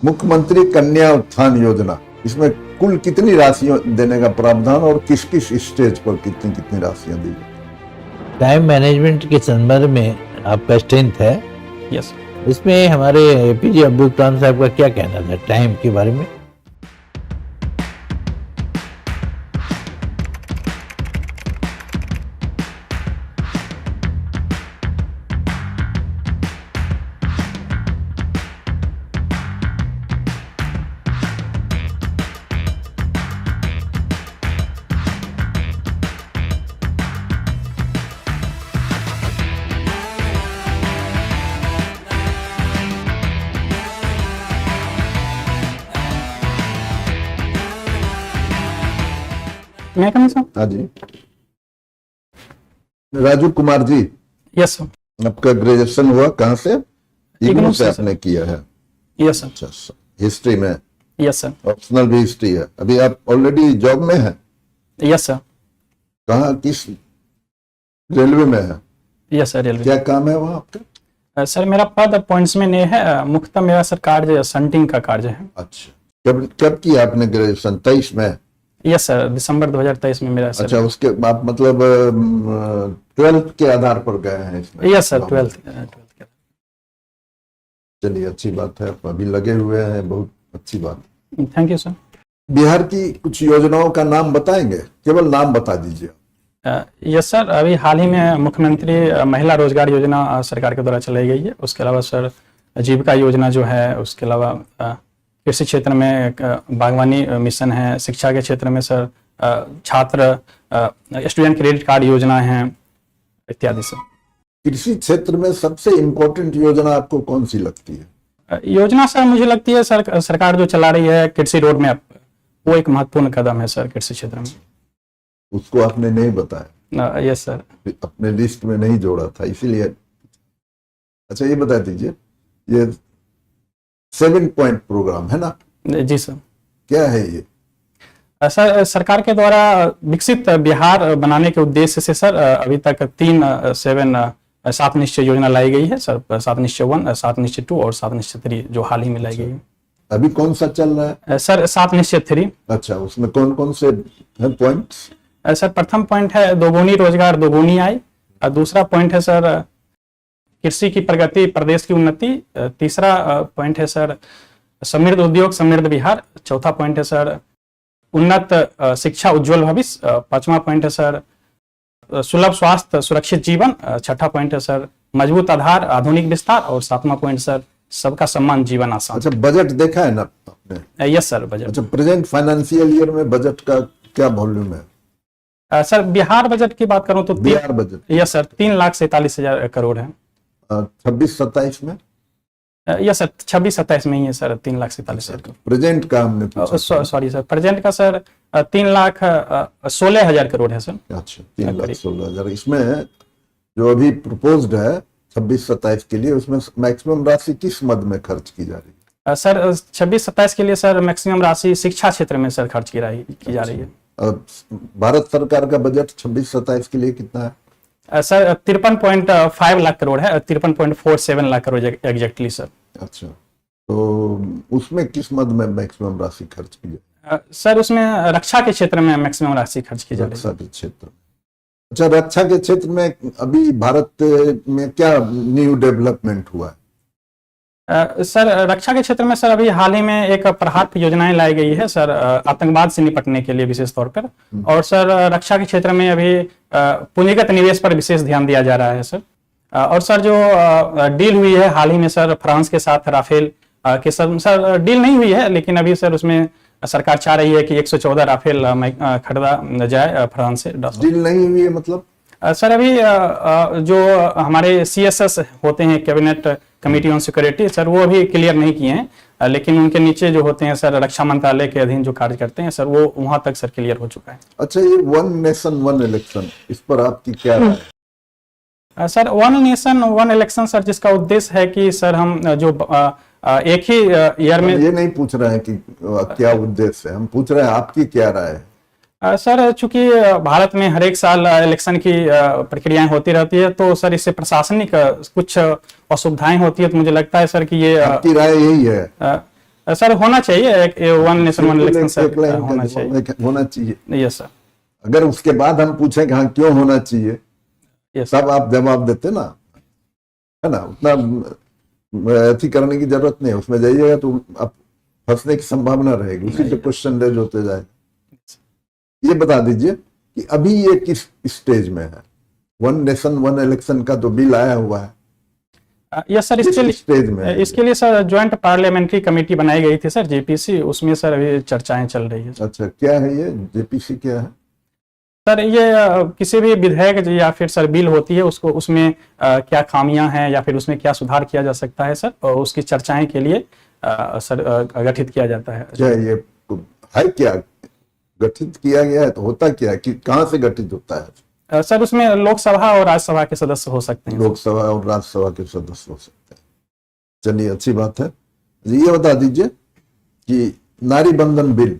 मुख्यमंत्री कन्या उत्थान योजना, इसमें कुल कितनी राशियां देने का प्रावधान और किस किस स्टेज पर कितनी कितनी राशियां दी जाती? टाइम मैनेजमेंट के संदर्भ में आपका स्ट्रेंथ है। यस, इसमें हमारे एपीजे अब्दुल कलाम साहब का क्या कहना था टाइम के बारे में? मैं कम सर। हाँ जी, राजू कुमार जी, यस सर। आपका ग्रेजुएशन हुआ कहाँ से? इग्नू से से, आपने किया है? Yes sir. अच्छा, हिस्ट्री में? Yes sir. ऑप्शनल भी हिस्ट्री है। अभी आप ऑलरेडी जॉब में हैं? Yes sir. कहाँ, किस रेलवे में है? Yes sir, railway. क्या काम है वहाँ आपका? सर मेरा पद अपॉइंट्स में नहीं है, मुख्यतः मेरा सर कार्य संटिंग का कार्य है। अच्छा, कब कब किया आपने ग्रेजुएशन? 23 में? यस सर, दिसंबर 2023 में मेरा सर। अच्छा, उसके बाद मतलब 12th के आधार पर गए हैं इसमें? Yes sir, 12th। चलिए, अच्छी बात है, अभी लगे हुए हैं, बहुत अच्छी बात। Thank you sir. बिहार की कुछ योजनाओं का नाम बताएंगे? केवल नाम बता दीजिए। यस सर, अभी हाल ही में मुख्यमंत्री महिला रोजगार योजना सरकार के द्वारा चलाई गई है। उसके अलावा सर जीविका योजना जो है, उसके अलावा कृषि क्षेत्र में बागवानी मिशन है, शिक्षा के क्षेत्र में सर छात्र स्टूडेंट क्रेडिट कार्ड योजना है इत्यादि सर। कृषि क्षेत्र में सबसे इम्पोर्टेंट योजना आपको कौन सी लगती है? योजना सर मुझे लगती है सरकार जो चला रही है कृषि रोड मैप, वो एक महत्वपूर्ण कदम है सर कृषि क्षेत्र में। उसको आपने नहीं बताया? Yes sir. अपने लिस्ट में नहीं जोड़ा था इसीलिए। अच्छा, ये बता दीजिए, ये 7 पॉइंट प्रोग्राम है ना? जी सर। क्या है ये? सर सरकार के द्वारा विकसित बिहार बनाने के उद्देश्य से सर अभी तक 7 निश्चय योजना लाई गई है सर। 7 निश्चय 1, 7 निश्चय 2 और 7 निश्चय 3 जो हाल ही में लाई गई है। अभी कौन सा चल रहा है सर? 7 निश्चय 3। अच्छा, उसमें कौन कौन से हैं पॉइंट्स? सर प्रथम पॉइंट है दोगुनी रोजगार दोगुनी आय, और दूसरा पॉइंट है सर कृषि की प्रगति प्रदेश की उन्नति, तीसरा पॉइंट है सर समृद्ध उद्योग समृद्ध बिहार, चौथा पॉइंट है सर उन्नत शिक्षा उज्जवल भविष्य, पांचवा पॉइंट है सर सुलभ स्वास्थ्य सुरक्षित जीवन, छठा पॉइंट है सर मजबूत आधार आधुनिक विस्तार, और सातवां पॉइंट सर सबका सम्मान जीवन आसान। अच्छा, बजट देखा है ना आपने? Yes sir, budget. अच्छा, प्रेजेंट फाइनेंशियल ईयर में बजट का क्या वॉल्यूम है? सर बिहार बजट की बात करूं तो Bihar budget? Yes sir, 3,47,000 crore है। 26-27 में? यस सर, 26-27 में ही है सर 3,47,000 करोड़। प्रेजेंट का हमने पूछा। सॉरी सर, प्रेजेंट का सर 3,16,000 करोड़ है सर। अच्छा, 3,16,000। इसमें जो अभी प्रपोज्ड है 26-27 के लिए, उसमें मैक्सिमम राशि किस मद में खर्च की जा रही है? सर 26-27 के लिए सर मैक्सिमम राशि शिक्षा क्षेत्र में सर खर्च की जा रही है। भारत सरकार का बजट 26-27 के लिए कितना है? सर 53.5 लाख करोड़ है, 53.47 लाख करोड़ एग्जैक्टली सर। अच्छा, तो उसमें किस मद में मैक्सिमम राशि खर्च की जाए? सर उसमें रक्षा के क्षेत्र में मैक्सिमम राशि खर्च की जा रही है। रक्षा के क्षेत्र में? अच्छा, रक्षा के क्षेत्र में अभी भारत में क्या न्यू डेवलपमेंट हुआ है? सर रक्षा के क्षेत्र में सर अभी हाल ही में एक प्रहार योजनाएं लाई गई है सर आतंकवाद से निपटने के लिए विशेष तौर पर, और सर रक्षा के क्षेत्र में अभी पूंजीगत निवेश पर विशेष ध्यान दिया जा रहा है सर। और सर जो डील हुई है हाल ही में सर फ्रांस के साथ राफेल के सर डील नहीं हुई है, लेकिन अभी सर उसमें सरकार चाह रही है कि 114 राफेल खरीदा जाए फ्रांस से। डील नहीं हुई है मतलब? सर अभी जो हमारे CSS होते हैं cabinet committee on security sir, वो अभी क्लियर नहीं किए हैं, लेकिन उनके नीचे जो होते हैं सर रक्षा मंत्रालय के अधीन जो कार्य करते हैं सर, वो वहां तक सर क्लियर हो चुका है। अच्छा, ये 1 नेशन 1 इलेक्शन, इस पर आपकी क्या राय है? सर 1 नेशन 1 इलेक्शन सर जिसका उद्देश्य है कि सर हम जो एक ही ईयर में, ये नहीं पूछ रहे हैं कि क्या उद्देश्य है, हम पूछ रहे हैं आपकी क्या राय है? सर चूंकि भारत में हर एक साल इलेक्शन की प्रक्रियाएं होती रहती है, तो सर इससे प्रशासनिक कुछ असुविधाएं होती है, तो मुझे लगता है सर कि ये आपकी राय यही है? सर होना चाहिए एक one nation one election sir एक लाइन होना का चाहिए। जवाब होना चाहिए। यस सर, अगर उसके बाद हम पूछें कि हाँ क्यों होना चाहिए, यस तब आप जवाब देते ना, है ना, उतना अथी करने की जरूरत नहीं है। उसमें जाइएगा तो आप फंसने की संभावना रहेगी, उसी से क्वेश्चन रेज होते जाए। ये बता दीजिए कि अभी ये किस स्टेज में है? वन नेशन वन इलेक्शन का तो बिल आया हुआ है, यस सर। किस स्टेज में है? इसके लिए सर ज्वाइंट पार्लियामेंट्री कमेटी बनाई गई थी सर, जेपीसी, उसमें सर अभी चर्चाएं चल रही है। अच्छा, क्या है ये जेपीसी, क्या है? सर ये किसी भी विधेयक या फिर सर बिल होती है उसको, उसमें क्या खामियां हैं या फिर उसमें क्या सुधार किया जा सकता है सर, और उसकी चर्चाएं के लिए सर गठित किया जाता है। क्या ये है, क्या गठित किया गया है? तो होता क्या है कि कहाँ से गठित होता है? सर उसमें लोकसभा और राज्यसभा के सदस्य हो सकते हैं। लोकसभा और राज्यसभा के सदस्य हो सकते हैं। चलिए, अच्छी बात है। ये बता दीजिए कि नारी बंधन बिल,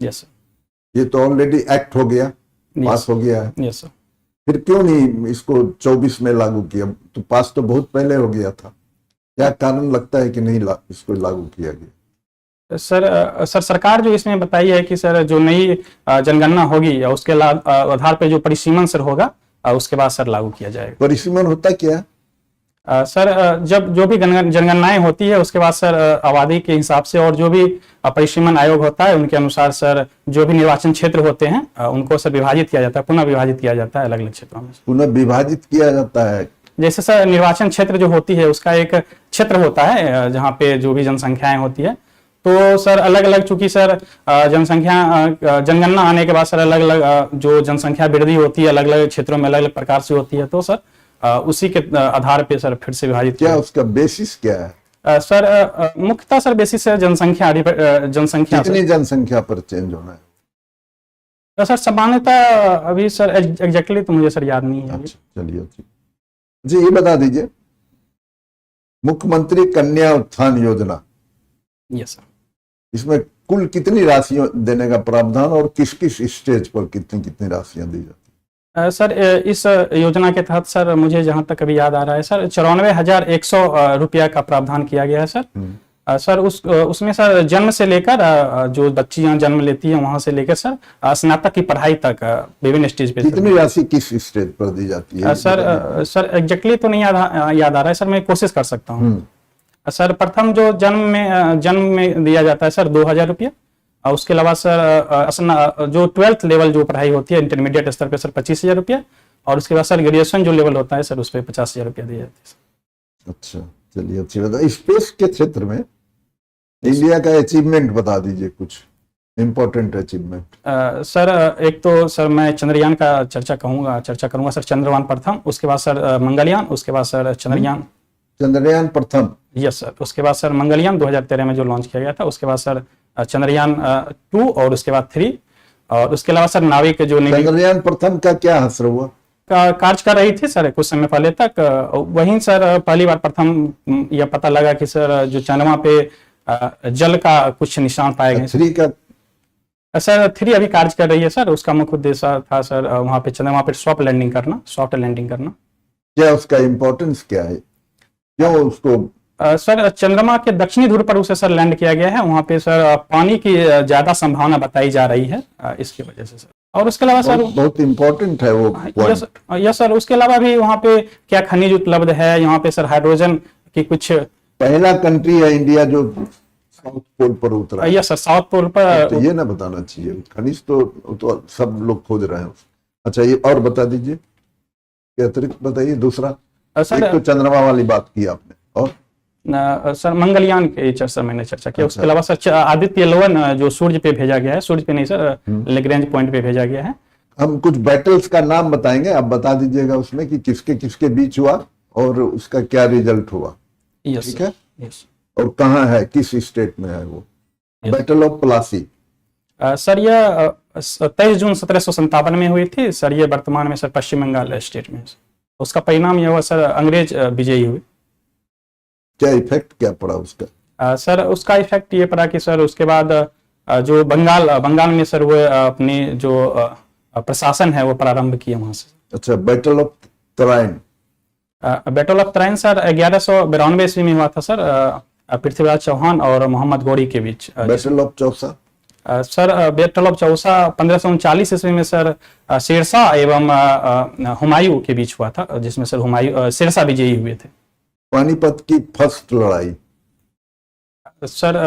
यस सर, ये तो ऑलरेडी एक्ट हो गया, पास हो गया है, यस सर। फिर क्यों नहीं इसको 24 में लागू किया? तो पास तो बहुत पहले हो गया था, क्या कारण लगता है कि नहीं इसको लागू किया गया? सर सरकार जो इसमें बताई है कि सर जो नई जनगणना होगी या उसके आधार पर जो परिसीमन सर होगा उसके बाद सर लागू किया जाएगा। परिसीमन होता क्या है? सर जब जो भी जनगणनाएं होती है उसके बाद सर आबादी के हिसाब से और जो भी परिसीमन आयोग होता है उनके अनुसार सर जो भी निर्वाचन क्षेत्र होते हैं उनको सर विभाजित किया जाता है, पुनः विभाजित किया जाता है अलग अलग क्षेत्रों में। पुनः विभाजित किया जाता है? जैसे सर निर्वाचन क्षेत्र जो होती है उसका एक क्षेत्र होता है जहाँ पे जो भी जनसंख्याएं होती है, तो सर अलग अलग, चूंकि सर जनसंख्या जनगणना आने के बाद सर अलग अलग जो जनसंख्या वृद्धि होती है अलग अलग क्षेत्रों में अलग अलग प्रकार से होती है, तो सर उसी के आधार पे सर फिर से विभाजित क्या उसका बेसिस क्या है? सर मुख्यतः सर बेसिस है जनसंख्या कितनी जनसंख्या पर चेंज होना है? तो सर सामान्यतः अभी सर एग्जैक्टली तो मुझे सर याद नहीं है। अच्छा, चलिए अच्छी जी। ये बता दीजिए, मुख्यमंत्री कन्या उत्थान योजना, यस सर, इसमें कुल कितनी राशियां देने का प्रावधान और किस किस स्टेज पर कितनी कितनी राशियां दी जाती है? सर इस योजना के तहत सर मुझे जहां तक अभी याद आ रहा है सर 94,100 रुपया का प्रावधान किया गया है सर। सर उसमें सर जन्म से लेकर जो बच्चियां जन्म लेती हैं वहां से लेकर सर स्नातक की पढ़ाई तक विभिन्न स्टेज पे। कितनी राशि किस स्टेज पर दी जाती है? सर एग्जैक्टली तो नहीं याद आ रहा है सर, मैं कोशिश कर सकता हूँ। सर प्रथम जो जन्म में दिया जाता है सर 2,000 रुपया, और उसके अलावा सर जो 12th लेवल जो पढ़ाई होती है इंटरमीडिएट स्तर पे सर 25,000 रुपया, और उसके बाद सर ग्रेजुएशन जो लेवल होता है सर उस पर 50,000 रुपया दिए जाते हैं। अच्छा, चलिए अच्छी बात है। स्पेस के क्षेत्र में इंडिया का अचीवमेंट बता दीजिए, कुछ इम्पोर्टेंट अचीवमेंट। सर एक तो सर मैं चंद्रयान का चर्चा करूंगा सर, चंद्रयान प्रथम, उसके बाद सर मंगलयान, उसके बाद सर चंद्रयान प्रथम, यस सर, उसके बाद सर मंगलयान 2013 में जो लॉन्च किया गया था, उसके बाद सर चंद्रयान 2 और उसके बाद 3, और उसके अलावा सर नाविक जो चंद्रयान प्रथम का क्या असर हुआ? कार्य कर रही थी सर कुछ समय पहले तक, वहीं सर पहली बार प्रथम यह पता लगा कि सर जो चंद्रमा पे जल का कुछ निशान पाए गए। 3 का सर 3 अभी कार्य कर रही है सर, उसका मुख्य उद्देश्य था सर वहां पे चंद्रमा पे सॉफ्ट लैंडिंग करना। क्या उसका इम्पोर्टेंस क्या है, क्यों उसको? सर चंद्रमा के दक्षिणी ध्रुव पर उसे सर लैंड किया गया है, वहां पे सर पानी की ज्यादा संभावना बताई जा रही है इसकी वजह से सर। और उसके अलावा सर बहुत इंपॉर्टेंट है वो पॉइंट। यस सर, उसके अलावा भी वहां पे क्या खनिज उपलब्ध है, यहाँ पे सर हाइड्रोजन की कुछ, पहला कंट्री है इंडिया जो साउथ पोल पर उतरा। यस सर, साउथ पोल पर। तो ये ना बताना चाहिए, खनिज तो सब लोग खोज रहे हैं। अच्छा, ये और बता दीजिए, क्या अतिरिक्त बताइए दूसरा। सर एक तो चंद्रमा वाली बात की आपने, और सर मंगलयान के सर मैंने चर्चा किया। उसके अलावा सर आदित्य L1 जो सूर्य पे भेजा गया है, सूर्य पे नहीं सर लैग्रेंज पॉइंट पे भेजा गया है। हम कुछ बैटल्स का नाम बताएंगे, आप बता दीजिएगा उसमें कि किसके किसके बीच हुआ और उसका क्या रिजल्ट हुआ। ठीक है, और कहाँ है, किस स्टेट में है वो? बैटल ऑफ प्लासी सर यह 23 जून 1757 में हुई थी सर। ये वर्तमान में सर पश्चिम बंगाल स्टेट में। उसका परिणाम यह हुआ सर, अंग्रेज विजयी हुए। क्या इफेक्ट क्या पड़ा उसका? सर उसका इफेक्ट ये पड़ा कि सर उसके बाद जो बंगाल में सर वो अपनी जो प्रशासन है वो प्रारंभ किया वहां से। अच्छा, बैटल ऑफ तराइन सर 1192 ईस्वी में हुआ था सर। पृथ्वीराज चौहान और मोहम्मद गौरी के बीच। Battle of Chausa, sir battle of Chausa 1539 ईस्वी में सर शेरशाह एवं हुमायूं के बीच हुआ था, जिसमें सर हुमायूं शेरशाह विजयी हुए थे। पानीपत की फर्स्ट लड़ाई सर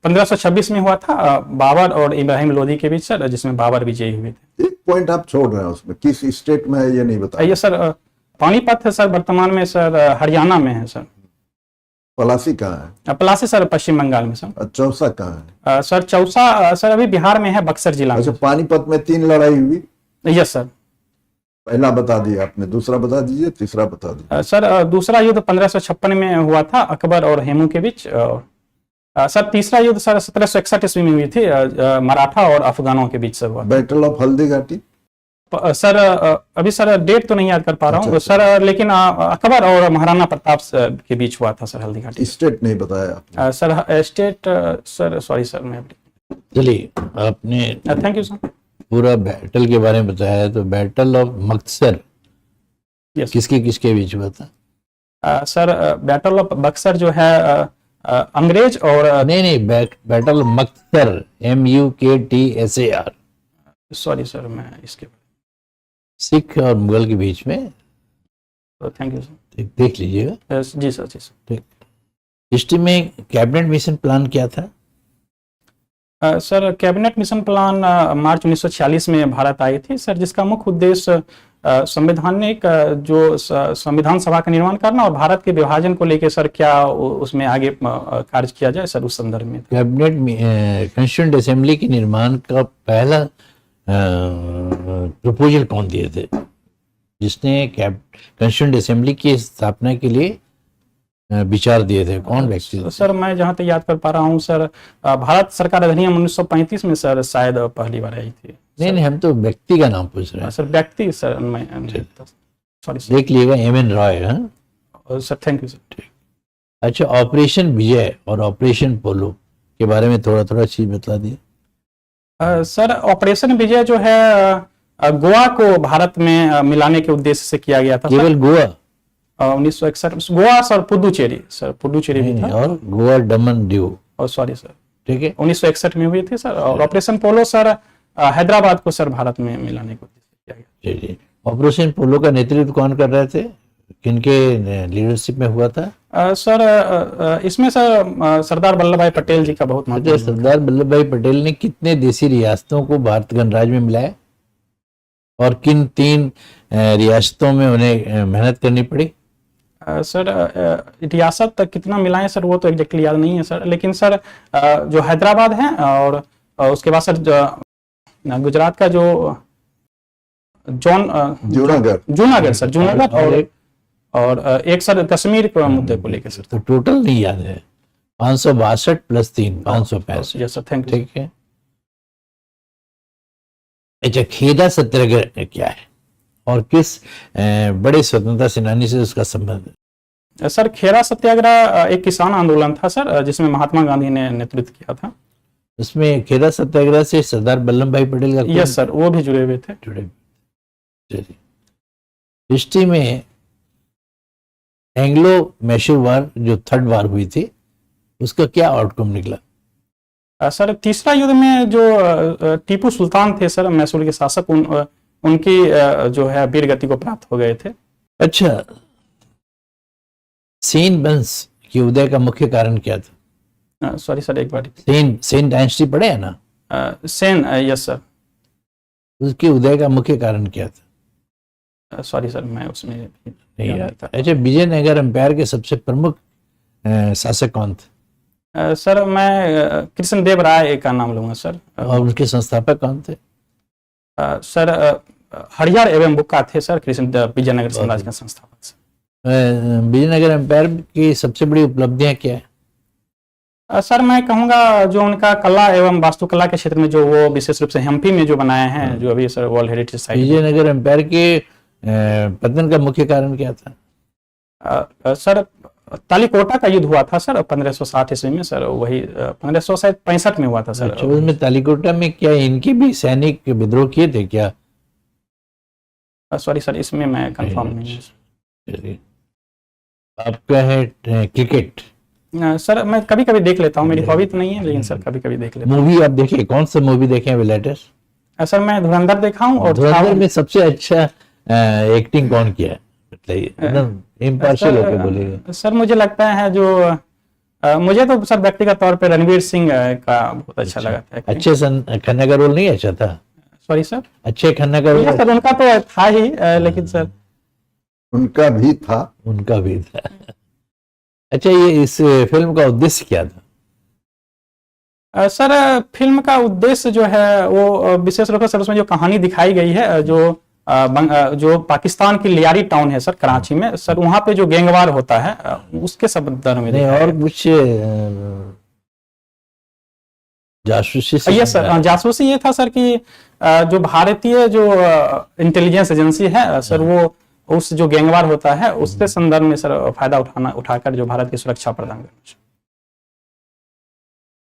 1526 में हुआ था बाबर और इब्राहिम लोदी के बीच सर, जिसमें बाबर विजयी हुए थे। एक पॉइंट आप छोड़ रहे हैं उसमें, किस स्टेट में है ये नहीं बताया। ये सर पानीपत है सर, वर्तमान में सर हरियाणा में है सर। पलासी कहाँ है? पलासी सर पश्चिम बंगाल में सर। और चौसा कहाँ है? सर चौसा सर अभी बिहार में है, बक्सर जिला अच्छा, में। पानीपत में 3 लड़ाई हुई। Yes sir. पहला बता दिया आपने, दूसरा बता दीजिए, तीसरा बता दीजिए। सर दूसरा युद्ध 1556 में हुआ था अकबर और हेमू के बीच। सर तीसरा युद्ध सर 1761 ईस्वी में हुई थी, मराठा और अफगानों के बीच सर हुआ। Battle of Haldi Ghati sir अभी सर डेट तो नहीं याद कर पा रहा हूँ सर, लेकिन अकबर और महाराणा प्रताप के बीच हुआ था सर हल्दी घाटी। स्टेट नहीं बताया आपने। Sir state sir sorry sir मैं। चलिए, आपने थैंक यू सर। पूरा बैटल के बारे में बताया, तो बैटल ऑफ मक्सर यस किसके किसके बीच हुआ था? सर बैटल ऑफ बक्सर जो है अंग्रेज और नहीं, battle of Muktsar, MUKTSAR, sorry sir मैं इसके सिख और मुगल के बीच में। Thank you sir. देख लीजिएगा। जी सर जी सर। ठीक। हिस्ट्री में कैबिनेट मिशन प्लान क्या था? सर कैबिनेट मिशन प्लान मार्च 1946 में भारत आई थी सर, जिसका मुख्य उद्देश्य संवैधानिक जो संविधान सभा का निर्माण करना और भारत के विभाजन को लेकर सर क्या उसमें आगे कार्य किया जाए सर, उस संदर्भ में। कैबिनेट कॉन्स्टिट्यूएंट असेंबली के निर्माण का पहला प्रपोजल कौन दिए थे, जिसने कॉन्स्टिट्यूएंट असेंबली की स्थापना के लिए विचार दिए थे? कौन व्यक्ति? सर मैं जहां तक याद कर पा रहा हूं सर, भारत सरकार अधिनियम 1935 में सर शायद पहली बार आई थी। नहीं, हम तो व्यक्ति का नाम पूछ रहे हैं। सर व्यक्ति सर मैं सॉरी सर। देख लीजिएगा, MN रॉय। हाँ सर थैंक यू सर। अच्छा, ऑपरेशन विजय और ऑपरेशन पोलो के बारे में थोड़ा थोड़ा चीज बता दिए। सर ऑपरेशन विजय जो है गोवा को भारत में मिलाने के उद्देश्य से किया गया था। केवल गोवा? 1961 गोवा सर, पुडुचेरी सर, पुडुचेरी भी था। और गोवा, दमन, दीव। और सॉरी सर, ठीक है, 1961 में हुई थी सर। और ऑपरेशन पोलो सर हैदराबाद को सर भारत में मिलाने को किया गया। जी। ऑपरेशन पोलो का नेतृत्व कौन कर रहे थे, किनके लीडरशिप में हुआ था? सर इसमें सर सरदार वल्लभ भाई पटेल जी का बहुत महत्व है। सरदार वल्लभ भाई पटेल ने कितने देसी रियासतों को भारत गणराज्य में मिलाया और किन 3 रियासतों में उन्हें मेहनत करनी पड़ी? सर रियासत तक कितना मिलाएं सर वो तो एग्जैक्टली याद नहीं है सर, लेकिन सर जो हैदराबाद है और उसके बाद सर गुजरात का जो जूनागढ़ सर, जूनागढ़ और एक सर कश्मीर के मुद्दे को लेकर सर। तो टोटल नहीं याद है। 562 plus 3 565। Yes sir, thank you. ठीक है। अच्छा, खेदा सत्याग्रह क्या है और किस बड़े स्वतंत्रता सेनानी से उसका संबंध है? सर खेरा सत्याग्रह एक किसान आंदोलन था सर, जिसमें महात्मा गांधी ने नेतृत्व किया था। उसमें खेदा सत्याग्रह से सरदार वल्लभ भाई पटेल का? यस सर, वो भी जुड़े हुए थे। चलिए, हिस्ट्री में एंग्लो मैसूर वार जो 3rd वार हुई थी, उसका क्या आउटकम निकला? सर तीसरा युद्ध में जो टीपू सुल्तान थे सर, मैसूर के शासक, उनकी जो है वीर गति को प्राप्त हो गए थे। अच्छा, सेन वंश के उदय का मुख्य कारण क्या था? सॉरी सर एक बार। सेन डायनेस्टी पढ़े है ना? Sen, yes sir. उसके उदय का मुख्य कारण क्या था? सॉरी सर मैं उसमें नहीं आता। अच्छा, विजयनगर एम्पायर के सबसे प्रमुख शासक कौन थे? सर मैं कृष्णदेव राय का नाम लूंगा सर। और उनके संस्थापक कौन थे? सर हरिहर एवं बुक्का थे सर, विजयनगर साम्राज्य के संस्थापक सर। विजयनगर एम्पायर की सबसे बड़ी उपलब्धियां क्या है? सर मैं कहूंगा जो उनका कला एवं वास्तुकला के क्षेत्र में जो वो विशेष रूप से हम्पी में जो बनाए हैं, जो अभी sir world heritage site. Vijayanagara empire के पतन का मुख्य कारण क्या था? सर तालीकोटा का युद्ध हुआ था सर 1560 ईस्वी में सर, वही 1565 में हुआ था सर। अच्छा, उसमें तालीकोटा में क्या इनके भी सैनिक विद्रोह किए थे क्या? सॉरी सर इसमें मैं कंफर्म नहीं हूं। आपका है क्रिकेट। सर मैं कभी कभी देख लेता हूँ, मेरी हॉबी तो नहीं है लेकिन सर कभी कभी देख लेता मूवी आप देखिए, कौन सा मूवी देखे हैं लेटेस्ट? हूँ। सर मैं धुरंधर देखा हूँ और धुरंधर में सबसे अच्छा एक्टिंग कौन किया है? बताइए, एकदम इम्पार्शियल होकर बोलिएगा। सर मुझे लगता है जो मुझे तो सर व्यक्तिगत तौर पे रणवीर सिंह का बहुत अच्छा लगा था। अच्छे खन्ना का रोल नहीं अच्छा था? सॉरी सर, अच्छे खन्ना का रोल सर उनका तो था ही लेकिन सर उनका भी था। उनका भी था। अच्छा, ये इस फिल्म का उद्देश्य क्या था? सर फिल्म का उद्देश्य जो है वो विशेष रूप से सर उसमें जो कहानी दिखाई गई है, जो पाकिस्तान की लियारी टाउन है सर कराची में, सर वहां पे जो गैंगवार होता है उसके संदर्भ में नहीं, और कुछ जासूसी से? यस सर, जासूसी ये था सर कि जो भारतीय जो इंटेलिजेंस एजेंसी है सर, वो उस जो गैंगवार होता है उसके संदर्भ में सर फायदा उठाकर जो भारत की सुरक्षा प्रदान करना।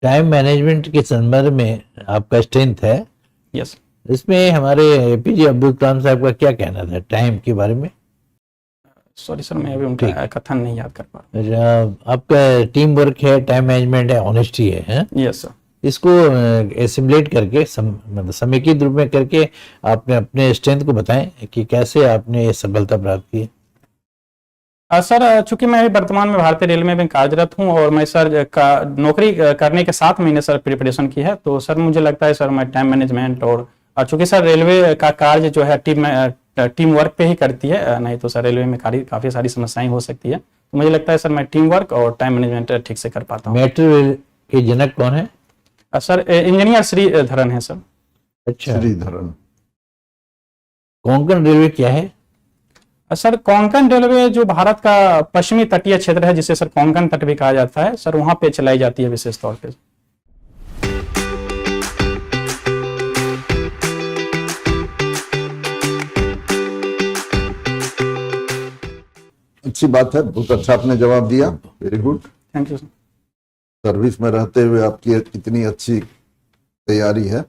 टाइम मैनेजमेंट के संदर्भ में आपका स्ट्रेंथ है। यस, इसमें हमारे एपीजे अब्दुल कलाम साहब का क्या कहना था टाइम के बारे में? सॉरी सर, मैं अभी उनका कथन नहीं याद कर पा रहा। आपका टीम वर्क है, टाइम मैनेजमेंट है, ऑनेस्टी है? Yes sir. इसको एसिमुलेट करके मतलब समेकित रूप में करके आपने अपने स्ट्रेंथ को बताएं कि कैसे आपने ये सफलता प्राप्त की। सर चूंकि मैं वर्तमान में भारतीय रेलवे में कार्यरत हूं और मैं सर का नौकरी करने के साथ मैंने सर प्रिपरेशन की है, तो सर मुझे लगता है सर मैं टाइम मैनेजमेंट और चूंकि सर रेलवे का कार्य जो है टीम वर्क पे ही करती है, नहीं तो सर रेलवे में काफी सारी समस्याएं हो सकती है, तो मुझे लगता है सर मैं टीम वर्क और टाइम मैनेजमेंट ठीक से कर पाता हूँ। मेट्रो रेल के जनक कौन है? सर इंजीनियर श्रीधरन है सर। अच्छा, श्रीधरन। कोंकण रेलवे क्या है? सर कोंकण रेलवे जो भारत का पश्चिमी तटीय क्षेत्र है, जिसे सर कोंकण तट भी कहा जाता है सर, वहां पे चलाई जाती है विशेष तौर पे। अच्छी बात है, बहुत अच्छा आपने जवाब दिया, very good. Thank you sir. Service में रहते हुए आपकी इतनी अच्छी तैयारी है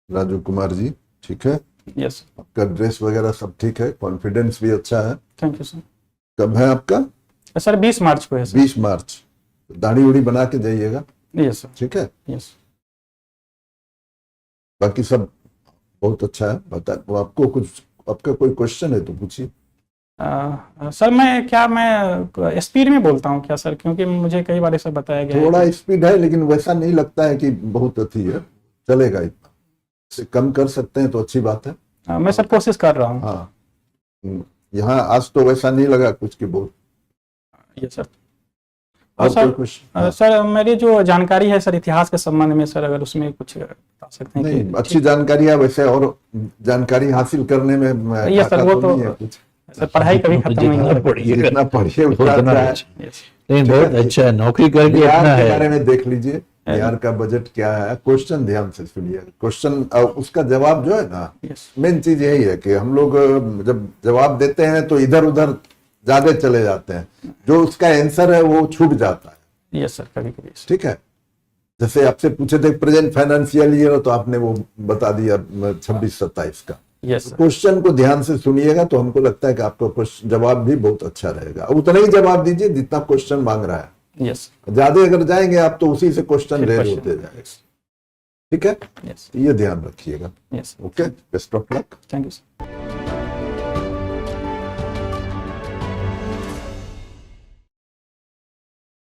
राजू कुमार जी, ठीक है? यस। आपका ड्रेस वगैरह सब ठीक है, कॉन्फिडेंस भी अच्छा है। Thank you sir. कब है आपका? सर 20 मार्च को है सर। 20 मार्च। दाढ़ी उड़ी बना के जाइएगा। Yes sir. ठीक है? यस। बाकी सब बहुत अच्छा है। बता, आपको कुछ आपका कोई क्वेश्चन है तो पूछिए। सर मैं स्पीड में बोलता हूँ क्या सर, क्योंकि मुझे कई बार ऐसा बताया गया थोड़ा है स्पीड है, लेकिन वैसा नहीं लगता है कि बहुत अच्छी है, चलेगा, इतना से कम कर सकते हैं तो अच्छी बात है। मैं सर कोशिश कर रहा हूँ। हाँ, यहाँ आज तो वैसा नहीं लगा कुछ की बहुत। ये सर। और सर, कोई क्वेश्चन? सर मेरी जो जानकारी है सर इतिहास के संबंध में सर, अगर उसमें कुछ बता सकते हैं? नहीं, अच्छी जानकारी है वैसे, और जानकारी हासिल करने में ये सर वो तो नहीं है कुछ। सर पढ़ाई कभी खत्म नहीं जितना पढ़िए, जितना पढ़िए उतना उतना अच्छा है। Yes. लेकिन बहुत अच्छा है, नौकरी करके बिहार अपना के है। बारे में देख लीजिए, बिहार का बजट क्या है। क्वेश्चन ध्यान से सुनिए, क्वेश्चन उसका जवाब जो है ना, Yes. मेन चीज यही है कि हम लोग जब जवाब देते हैं तो इधर उधर ज्यादा चले जाते हैं, जो उसका आंसर है वो छूट जाता है। यस सर, कभी कभी। ठीक है? जैसे आपसे पूछे थे प्रेजेंट फाइनेंशियल ईयर, तो आपने वो बता दिया 26-27 का। Yes sir. क्वेश्चन को ध्यान से सुनिएगा तो हमको लगता है कि आपका क्वेश्चन जवाब भी बहुत अच्छा रहेगा। उतना ही जवाब दीजिए जितना क्वेश्चन मांग रहा है। यस। ज्यादा अगर जाएंगे आप तो उसी से क्वेश्चन फिर रेज question. होते जाएंगे। ठीक है? यस। ये ध्यान रखिएगा। Yes. Okay, best of luck. Thank you sir.